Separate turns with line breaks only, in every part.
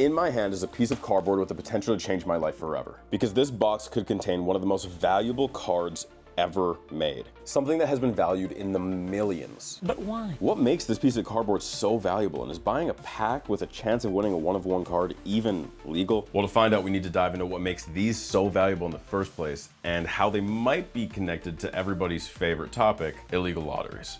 In my hand is a piece of cardboard with the potential to change my life forever. Because this box could contain one of the most valuable cards ever made. Something that has been valued in the millions.
But why?
What makes this piece of cardboard so valuable, and is buying a pack with a chance of winning a one-of-one card even legal? Well, to find out, we need to dive into what makes these so valuable in the first place and how they might be connected to everybody's favorite topic, illegal lotteries.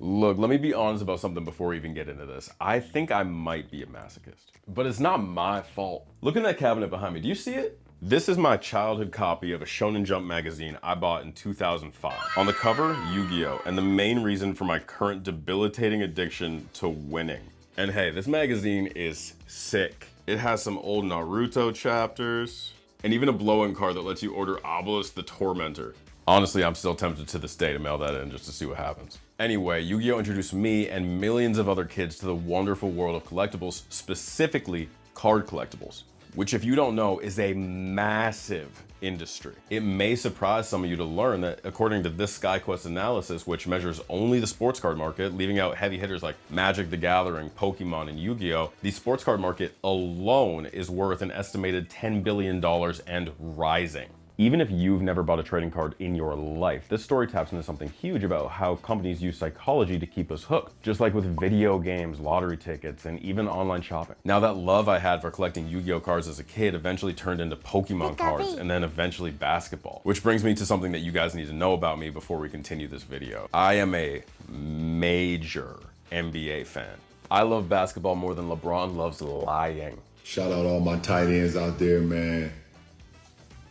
Look, let me be honest about something before we even get into this. I think I might be a masochist, but it's not my fault. Look in that cabinet behind me, do you see it? This is my childhood copy of a Shonen Jump magazine I bought in 2005. On the cover, Yu-Gi-Oh! And the main reason for my current debilitating addiction to winning. And hey, this magazine is sick. It has some old Naruto chapters, and even a blow-in card that lets you order Obelisk the Tormentor. Honestly, I'm still tempted to this day to mail that in just to see what happens. Anyway, Yu-Gi-Oh! Introduced me and millions of other kids to the wonderful world of collectibles, specifically card collectibles, which, if you don't know, is a massive industry. It may surprise some of you to learn that according to this SkyQuest analysis, which measures only the sports card market, leaving out heavy hitters like Magic the Gathering, Pokemon, and Yu-Gi-Oh!, the sports card market alone is worth an estimated $10 billion and rising. Even if you've never bought a trading card in your life, this story taps into something huge about how companies use psychology to keep us hooked, just like with video games, lottery tickets, and even online shopping. Now, that love I had for collecting Yu-Gi-Oh! Cards as a kid eventually turned into Pokemon cards, and then eventually basketball. Which brings me to something that you guys need to know about me before we continue this video. I am a major NBA fan. I love basketball more than LeBron loves lying.
Shout out all my tight ends out there, man.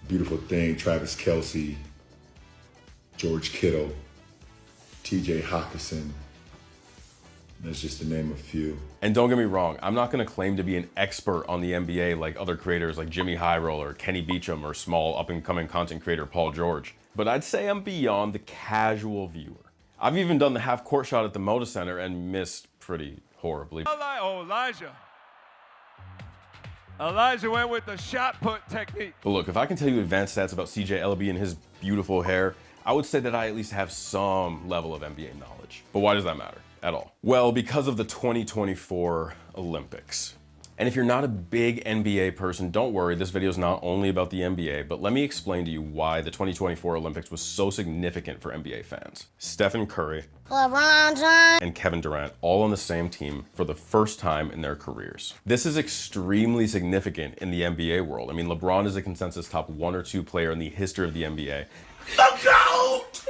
Beautiful thing, Travis Kelce, George Kittle, TJ Hawkinson. That's just to name a few.
And don't get me wrong, I'm not gonna claim to be an expert on the NBA like other creators like Jimmyhxghroller, Kenny Beecham, or small up-and-coming content creator Paul George. But I'd say I'm beyond the casual viewer. I've even done the half-court shot at the Moda Center and missed pretty horribly.
Oh, Elijah went with the shot put technique.
But look, if I can tell you advanced stats about CJ Elleby and his beautiful hair, I would say that I at least have some level of NBA knowledge. But why does that matter at all? Well, because of the 2024 Olympics. And if you're not a big NBA person, don't worry, this video is not only about the NBA, but let me explain to you why the 2024 Olympics was so significant for NBA fans. Stephen Curry, LeBron James, and Kevin Durant all on the same team for the first time in their careers. This is extremely significant in the NBA world. I mean, LeBron is a consensus top 1 or 2 player in the history of the NBA. The GOAT!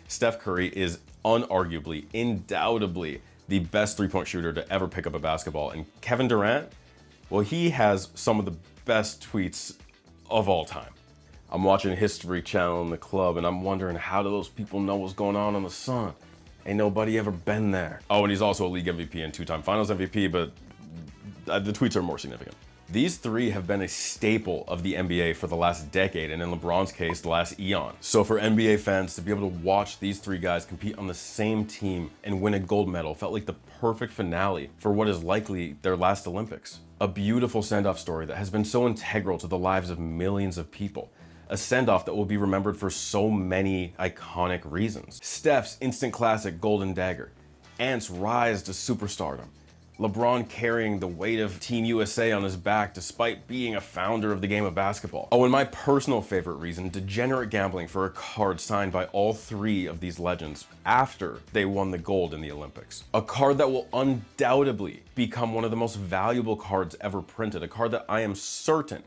Steph Curry is unarguably, undoubtedly, the best three-point shooter to ever pick up a basketball. And Kevin Durant, well, he has some of the best tweets of all time. I'm watching History Channel in the club and I'm wondering, how do those people know what's going on the sun? Ain't nobody ever been there. Oh, and he's also a league MVP and 2-time finals MVP, but the tweets are more significant. These three have been a staple of the NBA for the last decade, and in LeBron's case, the last eon. So for NBA fans to be able to watch these three guys compete on the same team and win a gold medal felt like the perfect finale for what is likely their last Olympics. A beautiful send-off story that has been so integral to the lives of millions of people. A send-off that will be remembered for so many iconic reasons. Steph's instant classic golden dagger, Ant's rise to superstardom, LeBron carrying the weight of Team USA on his back despite being a founder of the game of basketball. Oh, and my personal favorite reason, degenerate gambling for a card signed by all three of these legends after they won the gold in the Olympics. A card that will undoubtedly become one of the most valuable cards ever printed, a card that I am certain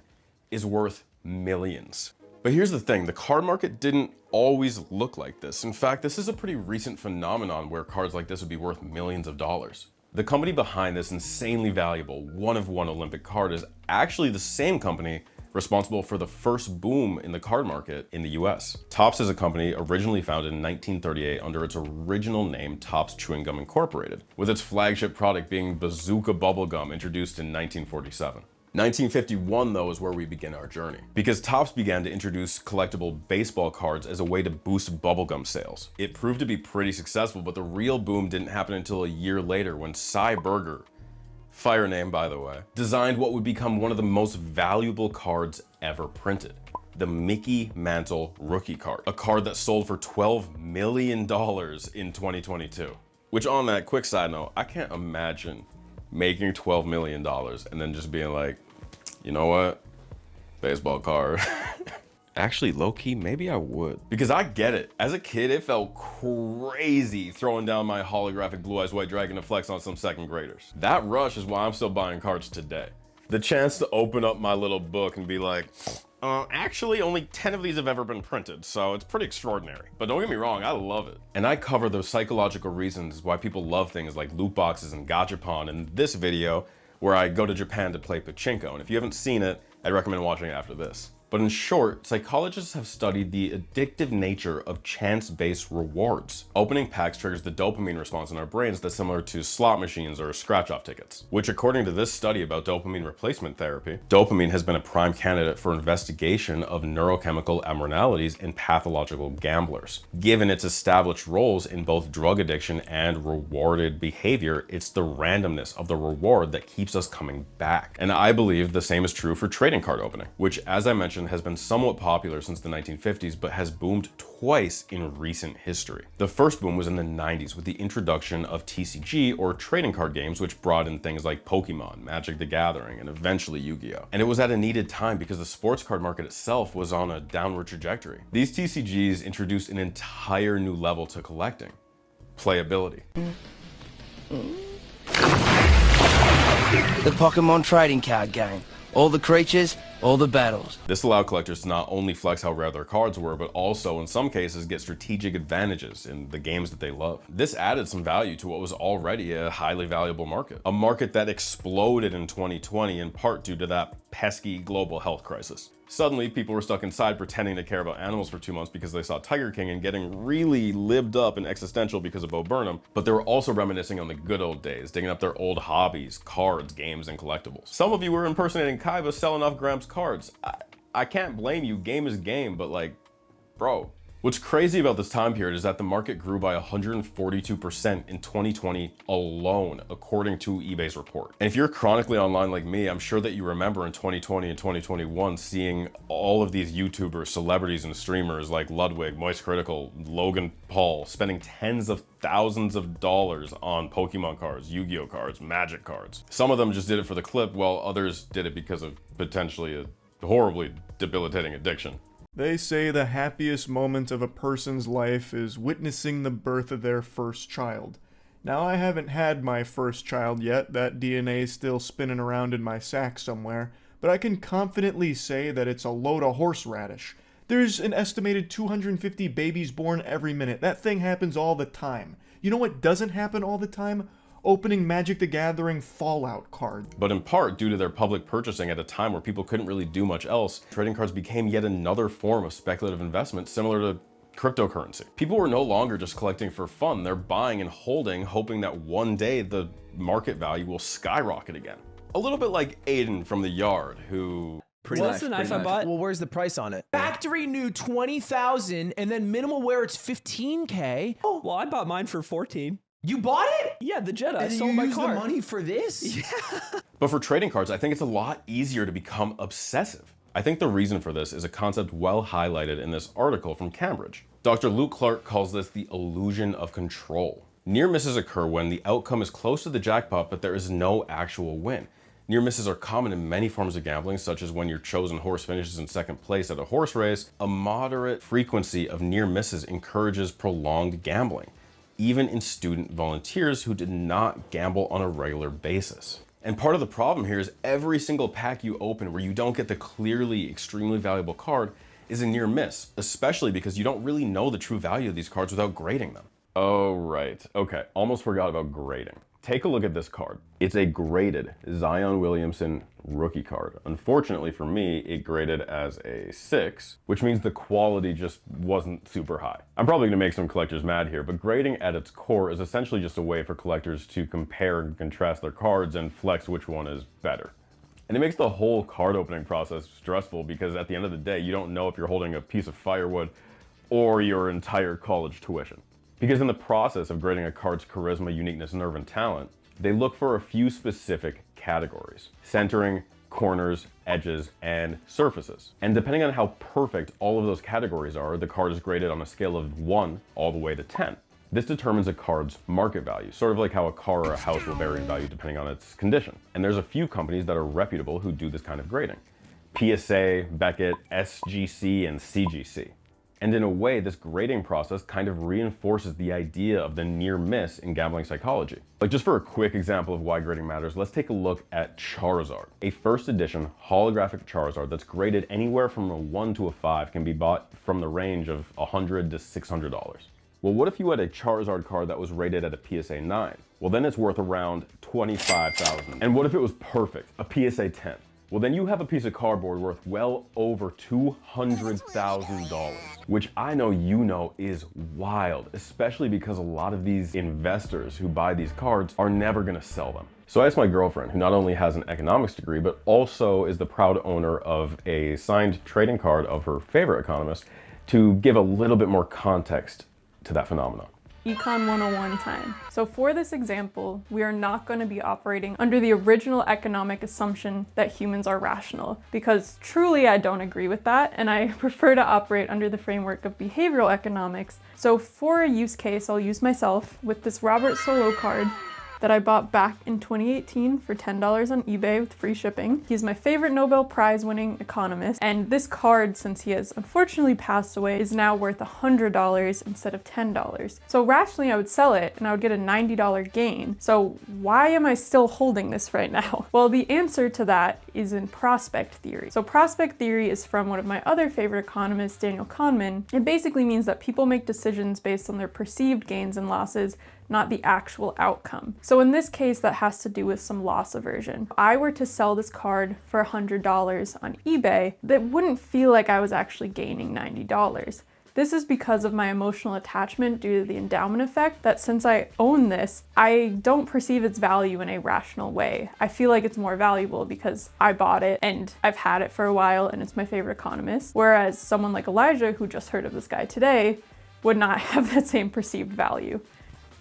is worth millions. But here's the thing, the card market didn't always look like this. In fact, this is a pretty recent phenomenon where cards like this would be worth millions of dollars. The company behind this insanely valuable one-of-one Olympic card is actually the same company responsible for the first boom in the card market in the US. Topps is a company originally founded in 1938 under its original name, Topps Chewing Gum Incorporated, with its flagship product being Bazooka Bubblegum, introduced in 1947. 1951, though, is where we begin our journey, because Topps began to introduce collectible baseball cards as a way to boost bubblegum sales. It proved to be pretty successful, but the real boom didn't happen until a year later when Cy Berger, fire name by the way, designed what would become one of the most valuable cards ever printed. The Mickey Mantle rookie card, a card that sold for $12 million in 2022. Which, on that quick side note, I can't imagine making $12 million and then just being like, you know what? Baseball card. Actually, low-key, maybe I would. Because I get it. As a kid, it felt crazy throwing down my holographic Blue Eyes White Dragon to flex on some second graders. That rush is why I'm still buying cards today. The chance to open up my little book and be like, actually only 10 of these have ever been printed, so it's pretty extraordinary. But don't get me wrong, I love it. And I cover those psychological reasons why people love things like loot boxes and gachapon in this video, where I go to Japan to play pachinko. And if you haven't seen it, I'd recommend watching it after this. But in short, psychologists have studied the addictive nature of chance-based rewards. Opening packs triggers the dopamine response in our brains that's similar to slot machines or scratch-off tickets, which, according to this study about dopamine replacement therapy, dopamine has been a prime candidate for investigation of neurochemical abnormalities in pathological gamblers. Given its established roles in both drug addiction and rewarded behavior, it's the randomness of the reward that keeps us coming back. And I believe the same is true for trading card opening, which, as I mentioned, has been somewhat popular since the 1950s, but has boomed twice in recent history. The first boom was in the 90s with the introduction of TCG, or trading card games, which brought in things like Pokemon, Magic the Gathering, and eventually Yu-Gi-Oh! And it was at a needed time because the sports card market itself was on a downward trajectory. These TCGs introduced an entire new level to collecting: playability.
The Pokemon trading card game. All the creatures, all the battles.
This allowed collectors to not only flex how rare their cards were, but also in some cases get strategic advantages in the games that they love. This added some value to what was already a highly valuable market. A market that exploded in 2020 in part due to that pesky global health crisis. Suddenly, people were stuck inside pretending to care about animals for 2 months because they saw Tiger King and getting really lived up and existential because of Bo Burnham, but they were also reminiscing on the good old days, digging up their old hobbies, cards, games, and collectibles. Some of you were impersonating Kaiba selling off Gramps cards. I can't blame you, game is game, but like, bro. What's crazy about this time period is that the market grew by 142% in 2020 alone, according to eBay's report. And if you're chronically online like me, I'm sure that you remember in 2020 and 2021 seeing all of these YouTubers, celebrities, and streamers like Ludwig, Moist Critical, Logan Paul spending tens of thousands of dollars on Pokemon cards, Yu-Gi-Oh cards, Magic cards. Some of them just did it for the clip, while others did it because of potentially a horribly debilitating addiction.
They say the happiest moment of a person's life is witnessing the birth of their first child. Now, I haven't had my first child yet, that DNA is still spinning around in my sack somewhere, but I can confidently say that it's a load of horseradish. There's an estimated 250 babies born every minute. That thing happens all the time. You know what doesn't happen all the time? Opening Magic the Gathering Fallout card.
But in part, due to their public purchasing at a time where people couldn't really do much else, trading cards became yet another form of speculative investment similar to cryptocurrency. People were no longer just collecting for fun, they're buying and holding, hoping that one day the market value will skyrocket again. A little bit like Aiden from the yard, who...
What's the knife I bought?
Well, where's the price on it?
Factory new 20,000, and then minimal wear it's 15K.
Oh, well, I bought mine for 14.
You bought it?
Yeah, the Jedi.
And
sold
you
my
used the
car.
money for this?
Yeah.
But for trading cards, I think it's a lot easier to become obsessive. I think the reason for this is a concept well highlighted in this article from Cambridge. Dr. Luke Clark calls this the illusion of control. Near misses occur when the outcome is close to the jackpot, but there is no actual win. Near misses are common in many forms of gambling, such as when your chosen horse finishes in second place at a horse race. A moderate frequency of near misses encourages prolonged gambling, even in student volunteers who did not gamble on a regular basis. And part of the problem here is every single pack you open where you don't get the clearly extremely valuable card is a near miss, especially because you don't really know the true value of these cards without grading them. Oh, right. Okay, almost forgot about grading. Take a look at this card. It's a graded Zion Williamson rookie card. Unfortunately for me, it graded as a 6, which means the quality just wasn't super high. I'm probably gonna make some collectors mad here, but grading at its core is essentially just a way for collectors to compare and contrast their cards and flex which one is better. And it makes the whole card opening process stressful because at the end of the day, you don't know if you're holding a piece of firewood or your entire college tuition. Because in the process of grading a card's charisma, uniqueness, nerve, and talent, they look for a few specific categories: centering, corners, edges, and surfaces. And depending on how perfect all of those categories are, the card is graded on a scale of 1 all the way to 10. This determines a card's market value, sort of like how a car or a house will vary in value depending on its condition. And there's a few companies that are reputable who do this kind of grading. PSA, Beckett, SGC, and CGC. And in a way, this grading process kind of reinforces the idea of the near miss in gambling psychology. Like, just for a quick example of why grading matters, let's take a look at Charizard. A first edition holographic Charizard that's graded anywhere from a 1 to a 5 can be bought from the range of $100 to $600. Well, what if you had a Charizard card that was rated at a PSA 9? Well, then it's worth around $25,000. And what if it was perfect, a PSA 10? Well, then you have a piece of cardboard worth well over $200,000, which I know you know is wild, especially because a lot of these investors who buy these cards are never gonna sell them. So I asked my girlfriend, who not only has an economics degree, but also is the proud owner of a signed trading card of her favorite economist, to give a little bit more context to that phenomenon.
Econ 101 time. So for this example, we are not going to be operating under the original economic assumption that humans are rational, because truly I don't agree with that, and I prefer to operate under the framework of behavioral economics. So for a use case, I'll use myself with this Robert Solow card that I bought back in 2018 for $10 on eBay with free shipping. He's my favorite Nobel Prize winning economist, and this card, since he has unfortunately passed away, is now worth $100 instead of $10. So rationally I would sell it and I would get a $90 gain. So why am I still holding this right now? Well, the answer to that is in prospect theory. So prospect theory is from one of my other favorite economists, Daniel Kahneman. It basically means that people make decisions based on their perceived gains and losses, not the actual outcome. So in this case, that has to do with some loss aversion. If I were to sell this card for $100 on eBay, that wouldn't feel like I was actually gaining $90. This is because of my emotional attachment due to the endowment effect, that since I own this, I don't perceive its value in a rational way. I feel like it's more valuable because I bought it and I've had it for a while and it's my favorite economist. Whereas someone like Elijah, who just heard of this guy today, would not have that same perceived value.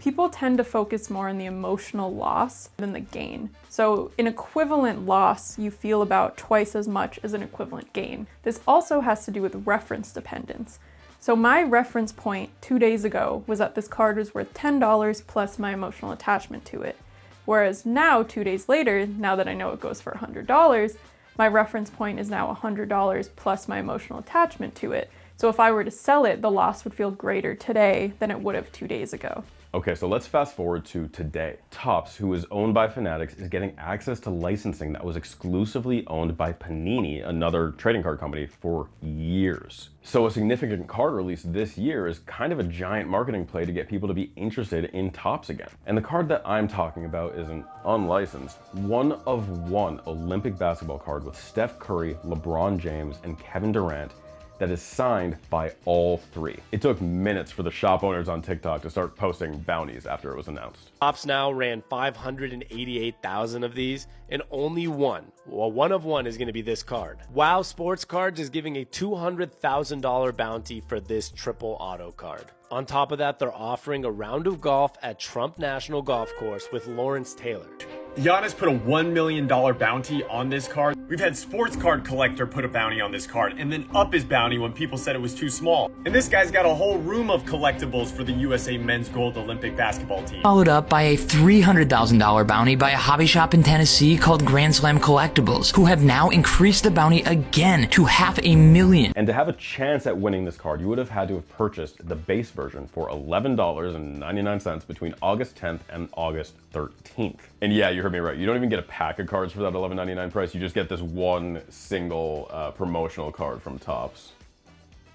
People tend to focus more on the emotional loss than the gain. So an equivalent loss you feel about twice as much as an equivalent gain. This also has to do with reference dependence. So my reference point 2 days ago was that this card was worth $10 plus my emotional attachment to it. Whereas now, 2 days later, now that I know it goes for $100, my reference point is now $100 plus my emotional attachment to it. So if I were to sell it, the loss would feel greater today than it would have 2 days ago.
Okay, so let's fast forward to today. Topps, who is owned by Fanatics, is getting access to licensing that was exclusively owned by Panini, another trading card company, for years. So a significant card release this year is kind of a giant marketing play to get people to be interested in Topps again. And the card that I'm talking about is an unlicensed, one-of-one Olympic basketball card with Steph Curry, LeBron James, and Kevin Durant that is signed by all three. It took minutes for the shop owners on TikTok to start posting bounties after it was announced.
Topps now ran 588,000 of these, and only one of one is going to be this card. WoW Sports Cards is giving a $200,000 bounty for this triple auto card. On top of that, they're offering a round of golf at Trump National Golf Course with Lawrence Taylor.
Giannis put a $1 million bounty on this card. We've had Sports Card Collector put a bounty on this card and then up his bounty when people said it was too small. And this guy's got a whole room of collectibles for the USA men's gold Olympic basketball team.
Followed up by a $300,000 bounty by a hobby shop in Tennessee called Grand Slam Collectibles, who have now increased the bounty again to $500,000.
And to have a chance at winning this card, you would have had to have purchased the base version for $11.99 between August 10th and August 13th. And yeah, you heard me right. You don't even get a pack of cards for that $11.99 price. You just get this one single promotional card from Topps.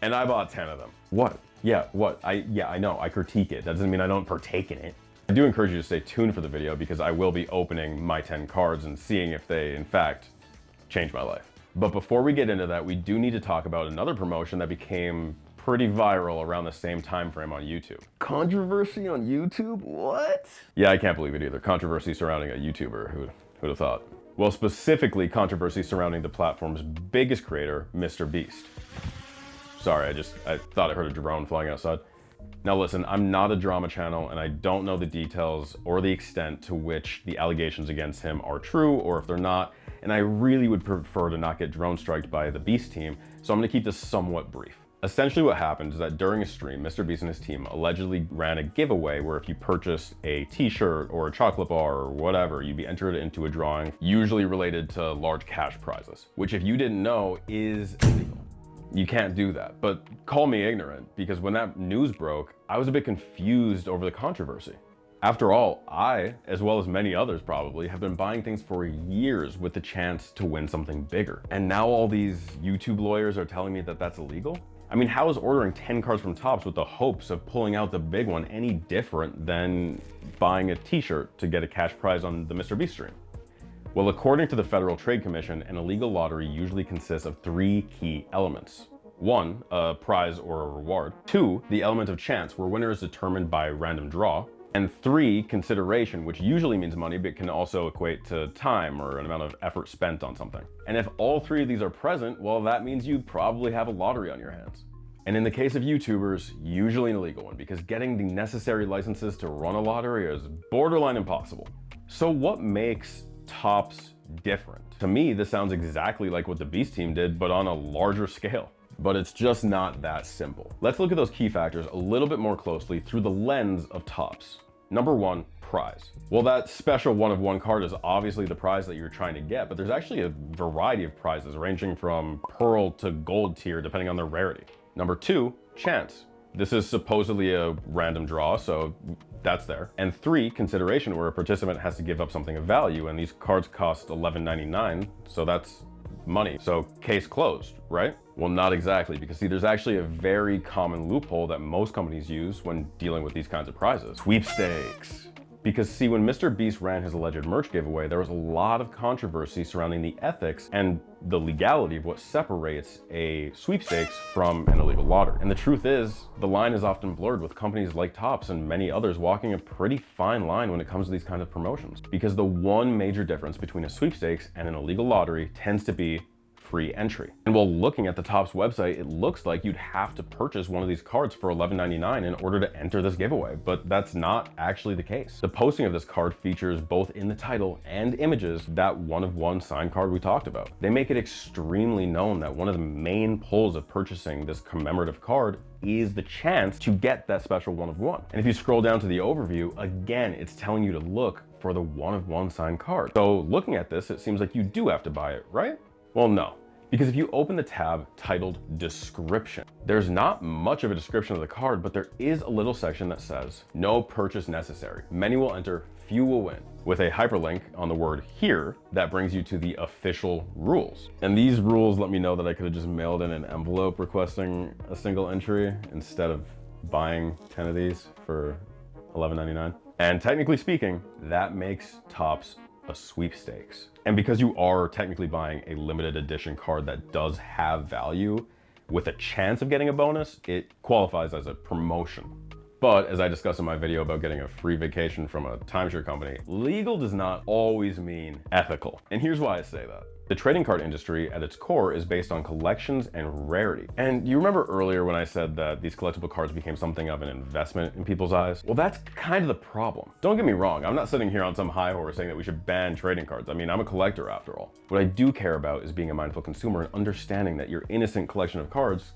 And I bought 10 of them. What? Yeah, what? I know, I critique it. That doesn't mean I don't partake in it. I do encourage you to stay tuned for the video because I will be opening my 10 cards and seeing if they, in fact, change my life. But before we get into that, we do need to talk about another promotion that became pretty viral around the same time frame on YouTube. Controversy on YouTube? What? Yeah, I can't believe it either. Controversy surrounding a YouTuber. Who'd have thought? Well, specifically controversy surrounding the platform's biggest creator, Mrbeast. Sorry, I thought I heard a drone flying outside. Now listen, I'm not a drama channel and I don't know the details or the extent to which the allegations against him are true or if they're not, and I really would prefer to not get drone striked by the Beast team, so I'm gonna keep this somewhat brief. Essentially what happened is that during a stream, Mrbeast and his team allegedly ran a giveaway where if you purchased a t-shirt or a chocolate bar or whatever, you'd be entered into a drawing usually related to large cash prizes, which if you didn't know is illegal. You can't do that, but call me ignorant, because when that news broke, I was a bit confused over the controversy. After all, I, as well as many others probably, have been buying things for years with the chance to win something bigger. And now all these YouTube lawyers are telling me that that's illegal? I mean, how is ordering 10 cards from Topps with the hopes of pulling out the big one any different than buying a t-shirt to get a cash prize on the Mrbeast stream? Well, according to the Federal Trade Commission, an illegal lottery usually consists of 3 key elements. 1, a prize or a reward. 2, the element of chance, where winner is determined by random draw. And 3, consideration, which usually means money, but can also equate to time or an amount of effort spent on something. And if all 3 of these are present, well, that means you probably have a lottery on your hands. And in the case of YouTubers, usually an illegal one, because getting the necessary licenses to run a lottery is borderline impossible. So what makes Topps different? To me, this sounds exactly like what the Beast team did, but on a larger scale. But it's just not that simple. Let's look at those key factors a little bit more closely through the lens of Topps. Number 1, prize. Well, that special one-of-one card is obviously the prize that you're trying to get, but there's actually a variety of prizes ranging from pearl to gold tier depending on their rarity. Number 2, chance. This is supposedly a random draw, so that's there. And 3, consideration, where a participant has to give up something of value, and these cards cost $11.99, so that's money. So case closed, right? Well, not exactly, because see, there's actually a very common loophole that most companies use when dealing with these kinds of prizes. Sweepstakes. Because see, when Mrbeast ran his alleged merch giveaway, there was a lot of controversy surrounding the ethics and the legality of what separates a sweepstakes from an illegal lottery. And the truth is, the line is often blurred, with companies like Topps and many others walking a pretty fine line when it comes to these kinds of promotions. Because the one major difference between a sweepstakes and an illegal lottery tends to be free entry. And while looking at the Topps website, it looks like you'd have to purchase one of these cards for $11.99 in order to enter this giveaway, but that's not actually the case. The posting of this card features both in the title and images that one-of-one signed card we talked about. They make it extremely known that one of the main pulls of purchasing this commemorative card is the chance to get that special one-of-one. And if you scroll down to the overview, again, it's telling you to look for the one-of-one signed card. So looking at this, it seems like you do have to buy it, right? Well, no. Because if you open the tab titled Description, there's not much of a description of the card, but there is a little section that says, no purchase necessary. Many will enter, few will win. With a hyperlink on the word here, that brings you to the official rules. And these rules let me know that I could have just mailed in an envelope requesting a single entry instead of buying 10 of these for $11.99. And technically speaking, that makes Topps a sweepstakes. And because you are technically buying a limited edition card that does have value with a chance of getting a bonus, it qualifies as a promotion. But as I discussed in my video about getting a free vacation from a timeshare company, legal does not always mean ethical. And here's why I say that. The trading card industry at its core is based on collections and rarity. And you remember earlier when I said that these collectible cards became something of an investment in people's eyes? Well, that's kind of the problem. Don't get me wrong, I'm not sitting here on some high horse saying that we should ban trading cards. I mean, I'm a collector after all. What I do care about is being a mindful consumer and understanding that your innocent collection of cards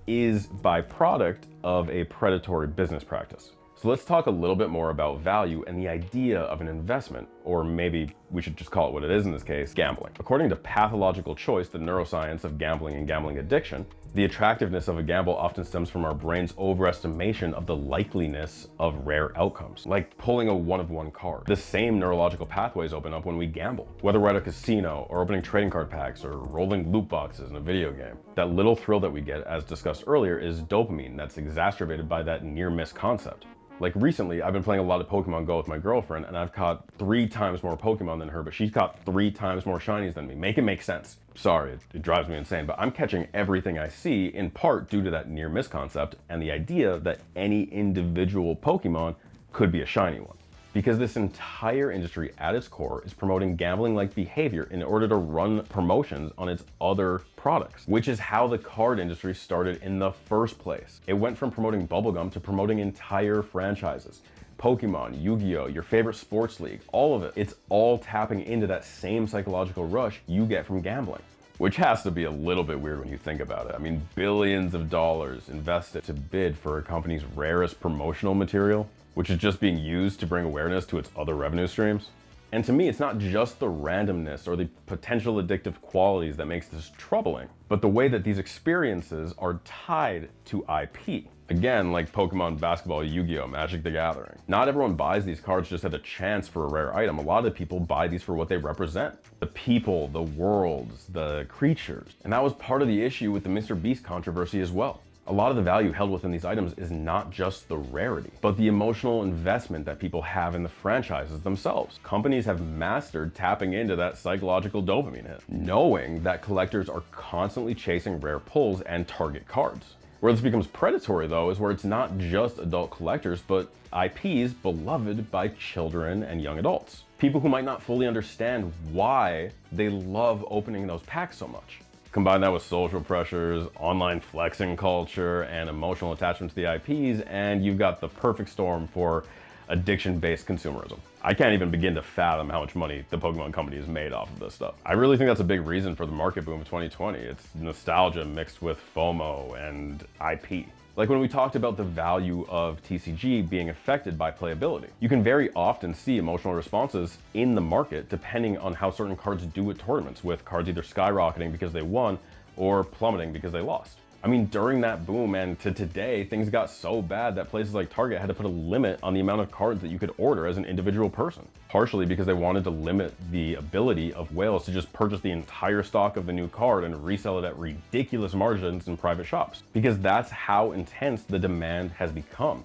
is byproduct of a predatory business practice. So let's talk a little bit more about value and the idea of an investment, or maybe we should just call it what it is in this case, gambling. According to Pathological Choice, the neuroscience of gambling and gambling addiction, the attractiveness of a gamble often stems from our brain's overestimation of the likeliness of rare outcomes, like pulling a one-of-one card. The same neurological pathways open up when we gamble, whether we're at a casino or opening trading card packs or rolling loot boxes in a video game. That little thrill that we get, as discussed earlier, is dopamine that's exacerbated by that near-miss concept. Like recently, I've been playing a lot of Pokemon Go with my girlfriend, and I've caught 3 times more Pokemon than her, but she's caught 3 times more shinies than me. Make it make sense. Sorry, it drives me insane, but I'm catching everything I see, in part due to that near-miss concept and the idea that any individual Pokemon could be a shiny one. Because this entire industry at its core is promoting gambling-like behavior in order to run promotions on its other products, which is how the card industry started in the first place. It went from promoting bubblegum to promoting entire franchises. Pokemon, Yu-Gi-Oh, your favorite sports league, all of it. It's all tapping into that same psychological rush you get from gambling. Which has to be a little bit weird when you think about it. I mean, billions of dollars invested to bid for a company's rarest promotional material, which is just being used to bring awareness to its other revenue streams. And to me, it's not just the randomness or the potential addictive qualities that makes this troubling, but the way that these experiences are tied to IP. Again, like Pokemon, basketball, Yu-Gi-Oh, Magic the Gathering. Not everyone buys these cards just as a chance for a rare item. A lot of people buy these for what they represent. The people, the worlds, the creatures. And that was part of the issue with the Mrbeast controversy as well. A lot of the value held within these items is not just the rarity, but the emotional investment that people have in the franchises themselves. Companies have mastered tapping into that psychological dopamine hit, knowing that collectors are constantly chasing rare pulls and target cards. Where this becomes predatory though is where it's not just adult collectors, but IPs beloved by children and young adults. People who might not fully understand why they love opening those packs so much. Combine that with social pressures, online flexing culture, and emotional attachment to the IPs, and you've got the perfect storm for addiction-based consumerism. I can't even begin to fathom how much money the Pokemon company has made off of this stuff. I really think that's a big reason for the market boom of 2020. It's nostalgia mixed with FOMO and IP. Like when we talked about the value of TCG being affected by playability. You can very often see emotional responses in the market depending on how certain cards do at tournaments, with cards either skyrocketing because they won or plummeting because they lost. I mean, during that boom and to today, things got so bad that places like Target had to put a limit on the amount of cards that you could order as an individual person. Partially because they wanted to limit the ability of whales to just purchase the entire stock of the new card and resell it at ridiculous margins in private shops. Because that's how intense the demand has become.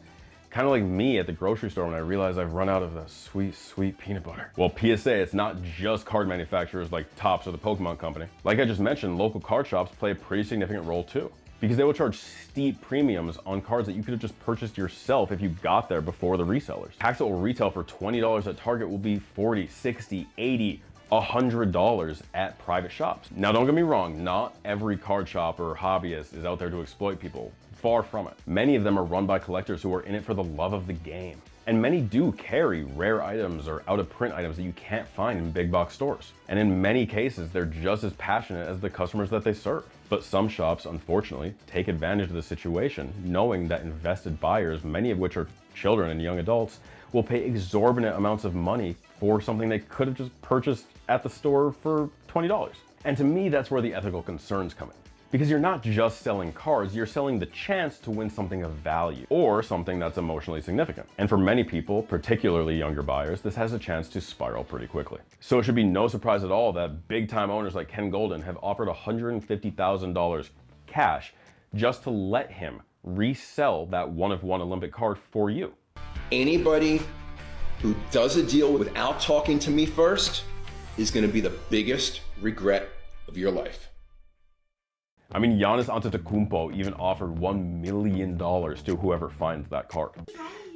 Kind of like me at the grocery store when I realize I've run out of the sweet, sweet peanut butter. Well, PSA, it's not just card manufacturers like Topps or the Pokemon Company. Like I just mentioned, local card shops play a pretty significant role too, because they will charge steep premiums on cards that you could have just purchased yourself if you got there before the resellers. Packs that will retail for $20 at Target will be $40, $60, $80, $100 at private shops. Now don't get me wrong, not every card shop or hobbyist is out there to exploit people. Far from it. Many of them are run by collectors who are in it for the love of the game. And many do carry rare items or out of print items that you can't find in big box stores. And in many cases, they're just as passionate as the customers that they serve. But some shops, unfortunately, take advantage of the situation, knowing that invested buyers, many of which are children and young adults, will pay exorbitant amounts of money for something they could have just purchased at the store for $20. And to me, that's where the ethical concerns come in. Because you're not just selling cards, you're selling the chance to win something of value, or something that's emotionally significant. And for many people, particularly younger buyers, this has a chance to spiral pretty quickly. So it should be no surprise at all that big time owners like Ken Golden have offered $150,000 cash just to let him resell that one-of-one Olympic card for you.
Anybody who does a deal without talking to me first is gonna be the biggest regret of your life.
I mean, Giannis Antetokounmpo even offered $1 million to whoever finds that card.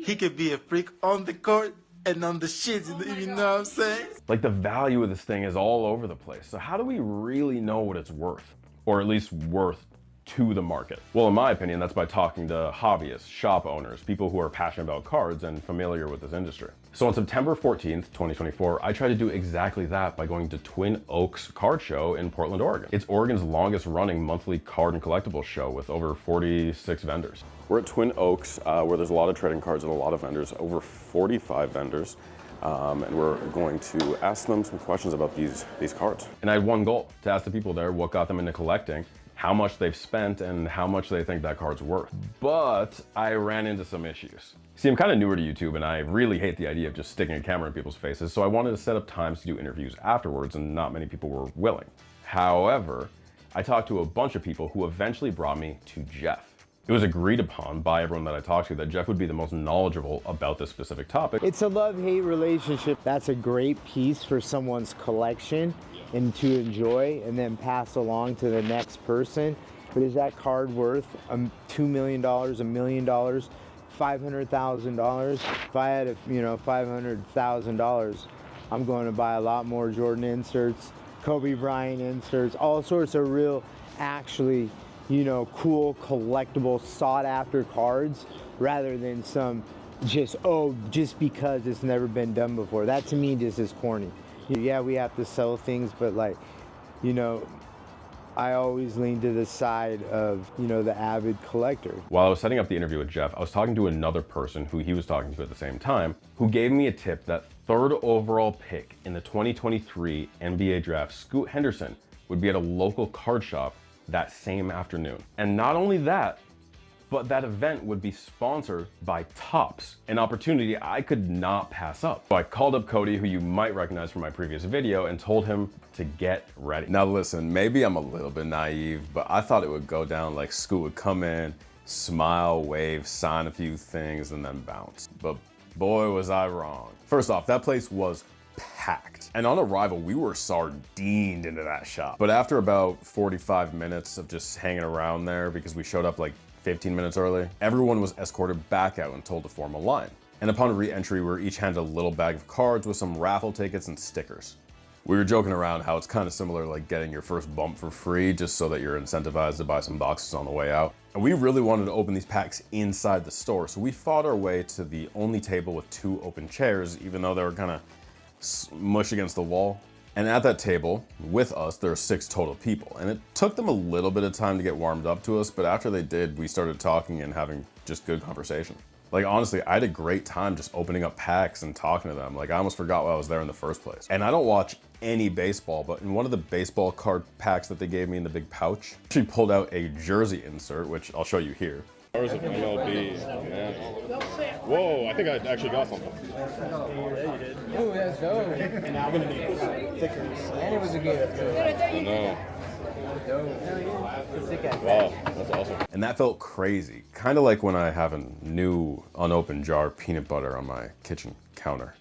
He could be a freak on the court and on the shit, you know what I'm saying?
Like, the value of this thing is all over the place. So how do we really know what it's worth? Or at least worth to the market? Well, in my opinion, that's by talking to hobbyists, shop owners, people who are passionate about cards and familiar with this industry. So on September 14th, 2024, I tried to do exactly that by going to Twin Oaks Card Show in Portland, Oregon. It's Oregon's longest running monthly card and collectibles show with over 46 vendors. We're at Twin Oaks, where there's a lot of trading cards and a lot of vendors, over 45 vendors. And we're going to ask them some questions about these cards. And I had one goal, to ask the people there what got them into collecting, how much they've spent, and how much they think that card's worth. But I ran into some issues. See, I'm kind of newer to YouTube, and I really hate the idea of just sticking a camera in people's faces, so I wanted to set up times to do interviews afterwards, and not many people were willing. However, I talked to a bunch of people who eventually brought me to Jeff. It was agreed upon by everyone that I talked to that Jeff would be the most knowledgeable about this specific topic.
It's a love-hate relationship. That's a great piece for someone's collection and to enjoy and then pass along to the next person. But is that card worth $2 million, $1 million, $500,000? If I had $500,000, I'm going to buy a lot more Jordan inserts, Kobe Bryant inserts, all sorts of real, actually, cool, collectible, sought after cards rather than some just because it's never been done before. That to me just is corny. Yeah, we have to sell things, but I always lean to the side of, you know, the avid collector.
While I was setting up the interview with Jeff, I was talking to another person who he was talking to at the same time, who gave me a tip that third overall pick in the 2023 NBA draft, Scoot Henderson, would be at a local card shop that same afternoon. And not only that, but that event would be sponsored by Topps, an opportunity I could not pass up. So I called up Cody, who you might recognize from my previous video, and told him to get ready. Now listen, maybe I'm a little bit naive, but I thought it would go down like Scoot would come in, smile, wave, sign a few things, and then bounce. But boy, was I wrong. First off, that place was packed. And on arrival, we were sardined into that shop. But after about 45 minutes of just hanging around there, because we showed up like 15 minutes early, everyone was escorted back out and told to form a line. And upon re-entry, we were each handed a little bag of cards with some raffle tickets and stickers. We were joking around how it's kind of similar like getting your first bump for free just so that you're incentivized to buy some boxes on the way out. And we really wanted to open these packs inside the store, so we fought our way to the only table with 2 open chairs, even though they were kind of mush against the wall. And at that table, with us, there are 6 total people. And it took them a little bit of time to get warmed up to us, but after they did, we started talking and having just good conversation. Like honestly, I had a great time just opening up packs and talking to them. Like I almost forgot why I was there in the first place. And I don't watch any baseball, but in one of the baseball card packs that they gave me in the big pouch, she pulled out a jersey insert, which I'll show you here.
Ours of MLB, man. Whoa, I think I actually got something.
Yeah, you did. Ooh, that's dope. And I'm gonna need stickers. And it was a gift.
I know. Wow, that's awesome.
And that felt crazy. Kind of like when I have a new unopened jar of peanut butter on my kitchen counter.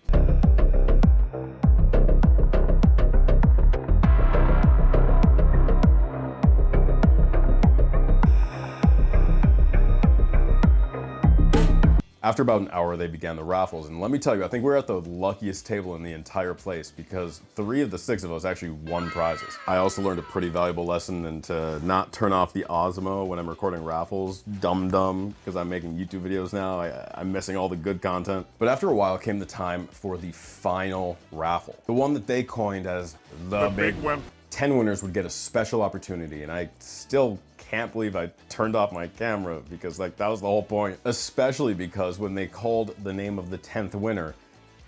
After about an hour, they began the raffles, and let me tell you, I think we're at the luckiest table in the entire place because 3 of the 6 of us actually won prizes. I also learned a pretty valuable lesson and to not turn off the Osmo when I'm recording raffles. Dumb, because I'm making YouTube videos now. I'm missing all the good content. But after a while came the time for the final raffle. The one that they coined as the big wimp. 10 winners would get a special opportunity, and I still can't believe I turned off my camera because like that was the whole point. Especially because when they called the name of the 10th winner,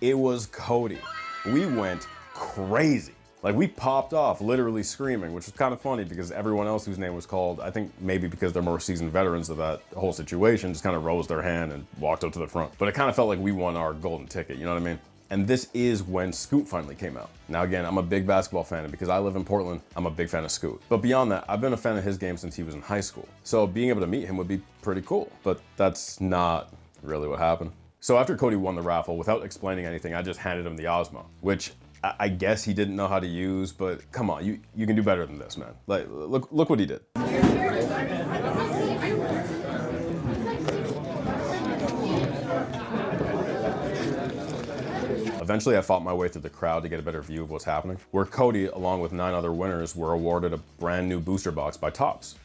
it was Cody. We went crazy. Like we popped off literally screaming, which was kind of funny because everyone else whose name was called, I think maybe because they're more seasoned veterans of that whole situation, just kind of rose their hand and walked up to the front. But it kind of felt like we won our golden ticket, you know what I mean? And this is when Scoot finally came out. Now again, I'm a big basketball fan, and because I live in Portland, I'm a big fan of Scoot. But beyond that, I've been a fan of his game since he was in high school. So being able to meet him would be pretty cool, but that's not really what happened. So after Cody won the raffle, without explaining anything, I just handed him the Osmo, which I guess he didn't know how to use, but come on, you can do better than this, man. Like, look what he did. Eventually, I fought my way through the crowd to get a better view of what's happening, where Cody, along with 9 other winners, were awarded a brand new booster box by Topps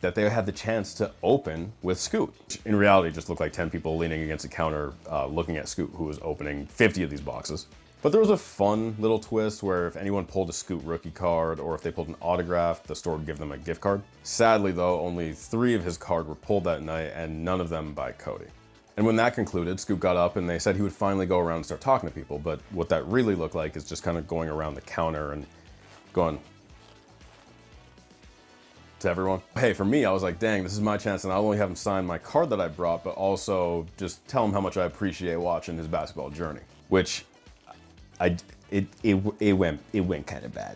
that they had the chance to open with Scoot. In reality, it just looked like 10 people leaning against a counter looking at Scoot, who was opening 50 of these boxes. But there was a fun little twist where if anyone pulled a Scoot rookie card or if they pulled an autograph, the store would give them a gift card. Sadly though, only 3 of his cards were pulled that night and none of them by Cody. And when that concluded, Scoot got up and they said he would finally go around and start talking to people, but what that really looked like is just kind of going around the counter and going to everyone. Hey, for me, I was like, dang, this is my chance to not only have him sign my card that I brought, but also just tell him how much I appreciate watching his basketball journey, which it went kind of bad.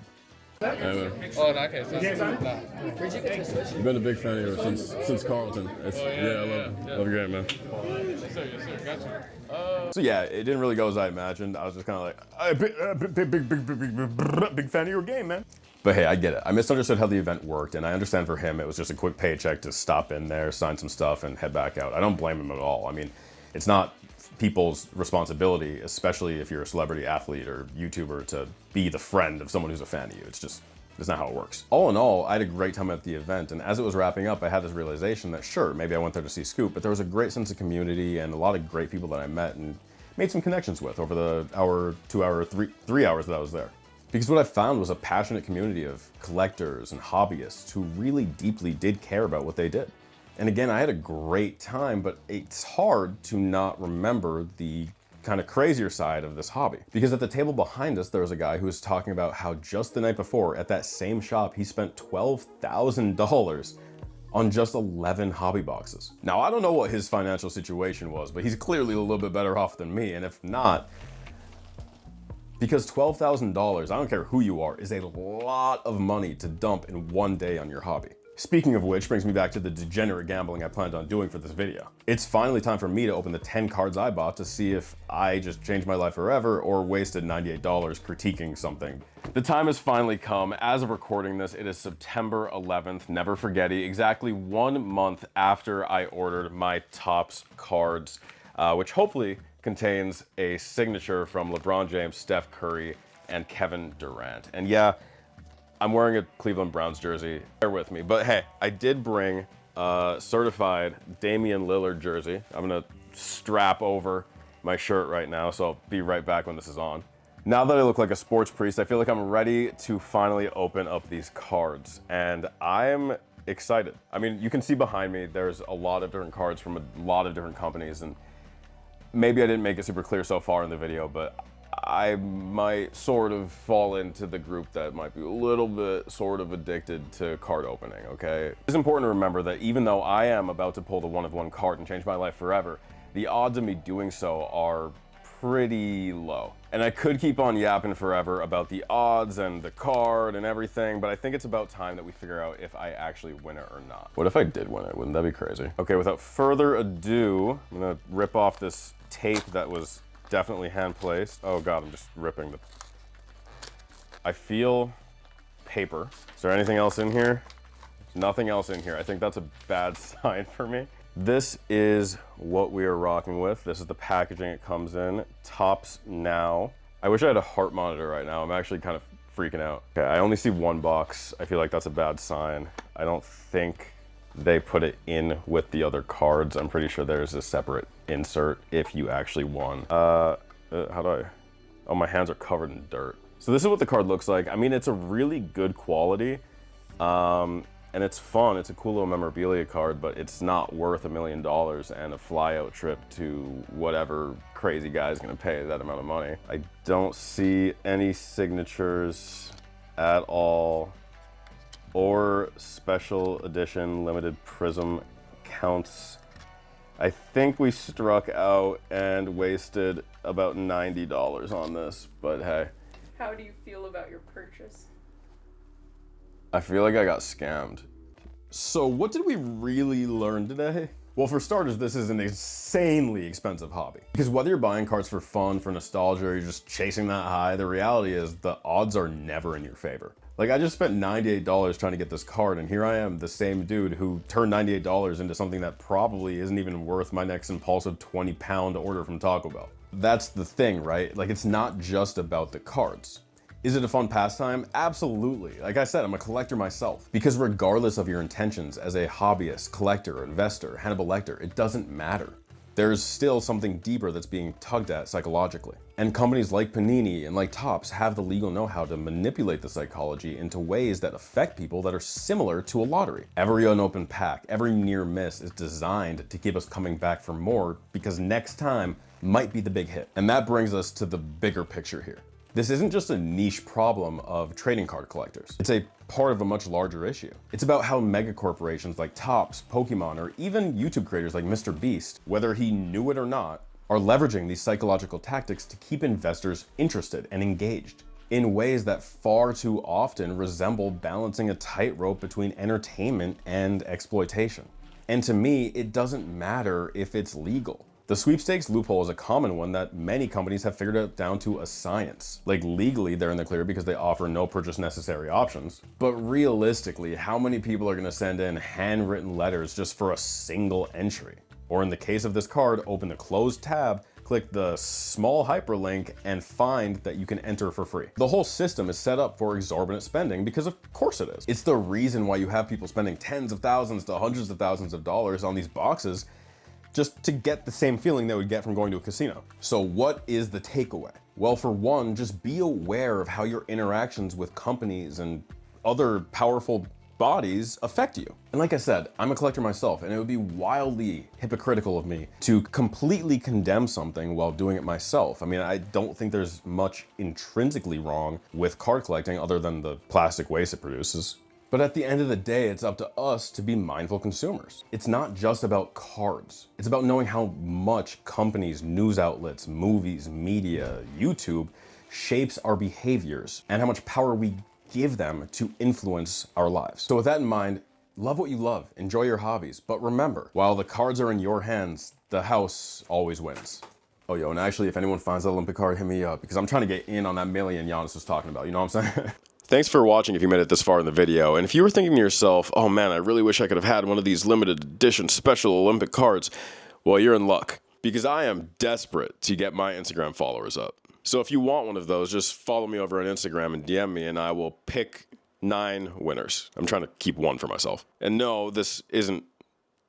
Okay, so you've been a big fan of yours since Carlton. I love your game, man. Yes, sir, gotcha.
So yeah, it didn't really go as I imagined. I was just kind of like, big fan of your game, man. But hey, I get it. I misunderstood how the event worked, and I understand for him it was just a quick paycheck to stop in there, sign some stuff, and head back out. I don't blame him at all. I mean, it's not people's responsibility, especially if you're a celebrity athlete or YouTuber, to be the friend of someone who's a fan of you. It's not how it works. All in all, I had a great time at the event, and as it was wrapping up, I had this realization that sure, maybe I went there to see Scoot, but there was a great sense of community and a lot of great people that I met and made some connections with over the hour, 2 hour, 3 hours that I was there. Because what I found was a passionate community of collectors and hobbyists who really deeply did care about what they did. And again, I had a great time, but it's hard to not remember the kind of crazier side of this hobby. Because at the table behind us, there was a guy who was talking about how just the night before at that same shop, he spent $12,000 on just 11 hobby boxes. Now, I don't know what his financial situation was, but he's clearly a little bit better off than me. And if not, because $12,000, I don't care who you are, is a lot of money to dump in one day on your hobby. Speaking of which, brings me back to the degenerate gambling I planned on doing for this video. It's finally time for me to open the 10 cards I bought to see if I just changed my life forever or wasted $98 critiquing something. The time has finally come. As of recording this, it is September 11th, never forgetty, exactly 1 month after I ordered my Topps cards, which hopefully contains a signature from LeBron James, Steph Curry, and Kevin Durant. And yeah, I'm wearing a Cleveland Browns jersey, bear with me. But hey, I did bring a certified Damian Lillard jersey. I'm gonna strap over my shirt right now, so I'll be right back when this is on. Now that I look like a sports priest, I feel like I'm ready to finally open up these cards. And I'm excited. I mean, you can see behind me, there's a lot of different cards from a lot of different companies. And maybe I didn't make it super clear so far in the video, but I might sort of fall into the group that might be a little bit sort of addicted to card opening, okay? It's important to remember that even though I am about to pull the one of one card and change my life forever, the odds of me doing so are pretty low. And I could keep on yapping forever about the odds and the card and everything, but I think it's about time that we figure out if I actually win it or not. What if I did win it? Wouldn't that be crazy? Okay, without further ado, I'm gonna rip off this tape that was definitely hand placed. Oh God, I'm just ripping the... I feel paper. Is there anything else in here? There's nothing else in here. I think that's a bad sign for me. This is what we are rocking with. This is the packaging it comes in. Topps Now. I wish I had a heart monitor right now. I'm actually kind of freaking out. Okay, I only see one box. I feel like that's a bad sign. I don't think they put it in with the other cards. I'm pretty sure there's a separate insert if you actually won. How do I? Oh, my hands are covered in dirt. So this is what the card looks like. I mean, it's a really good quality. And it's fun. It's a cool little memorabilia card, but it's not worth $1 million and a flyout trip to whatever crazy guy's gonna pay that amount of money. I don't see any signatures at all or special edition limited prism counts. I think we struck out and wasted about $90 on this, but hey.
How do you feel about your purchase?
I feel like I got scammed. So what did we really learn today? Well, for starters, this is an insanely expensive hobby. Because whether you're buying cards for fun, for nostalgia, or you're just chasing that high, the reality is the odds are never in your favor. Like, I just spent $98 trying to get this card, and here I am, the same dude who turned $98 into something that probably isn't even worth my next impulsive 20-pound order from Taco Bell. That's the thing, right? Like, it's not just about the cards. Is it a fun pastime? Absolutely. Like I said, I'm a collector myself. Because regardless of your intentions as a hobbyist, collector, investor, Hannibal Lecter, it doesn't matter. There's still something deeper that's being tugged at psychologically. And companies like Panini and like Topps have the legal know-how to manipulate the psychology into ways that affect people that are similar to a lottery. Every unopened pack, every near miss is designed to keep us coming back for more because next time might be the big hit. And that brings us to the bigger picture here. This isn't just a niche problem of trading card collectors. It's a part of a much larger issue. It's about how mega corporations like Topps, Pokemon, or even YouTube creators like Mrbeast, whether he knew it or not, are leveraging these psychological tactics to keep investors interested and engaged in ways that far too often resemble balancing a tightrope between entertainment and exploitation. And to me, it doesn't matter if it's legal. The sweepstakes loophole is a common one that many companies have figured out down to a science. Like, legally, they're in the clear because they offer no purchase necessary options. But realistically, how many people are gonna send in handwritten letters just for a single entry? Or in the case of this card, open the closed tab, click the small hyperlink, and find that you can enter for free. The whole system is set up for exorbitant spending because of course it is. It's the reason why you have people spending tens of thousands to hundreds of thousands of dollars on these boxes just to get the same feeling they would get from going to a casino. So what is the takeaway? Well, for one, just be aware of how your interactions with companies and other powerful bodies affect you. And like I said, I'm a collector myself, and it would be wildly hypocritical of me to completely condemn something while doing it myself. I mean, I don't think there's much intrinsically wrong with card collecting other than the plastic waste it produces. But at the end of the day, it's up to us to be mindful consumers. It's not just about cards. It's about knowing how much companies, news outlets, movies, media, YouTube shapes our behaviors and how much power we give them to influence our lives. So with that in mind, love what you love, enjoy your hobbies, but remember, while the cards are in your hands, the house always wins. Oh, yo, and actually, if anyone finds that Olympic card, hit me up, because I'm trying to get in on that million Giannis was talking about, you know what I'm saying? Thanks for watching if you made it this far in the video, and if you were thinking to yourself, oh man, I really wish I could have had one of these limited edition special Olympic cards, well, you're in luck, because I am desperate to get my Instagram followers up. So if you want one of those, just follow me over on Instagram and DM me, and I will pick 9 winners. I'm trying to keep one for myself. And no, this isn't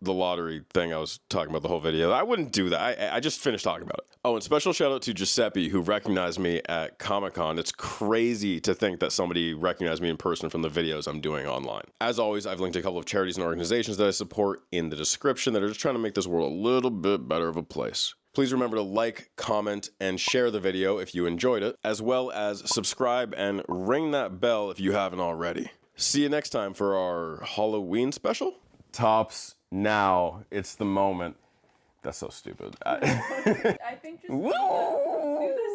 the lottery thing I was talking about the whole video. I wouldn't do that. I just finished talking about it. Oh, and special shout out to Giuseppe, who recognized me at Comic-Con. It's crazy to think that somebody recognized me in person from the videos I'm doing online. As always, I've linked a couple of charities and organizations that I support in the description that are just trying to make this world a little bit better of a place. Please remember to like, comment, and share the video if you enjoyed it, as well as subscribe and ring that bell if you haven't already. See you next time for our Halloween special. Tops, now, it's the moment. That's so stupid.
I think just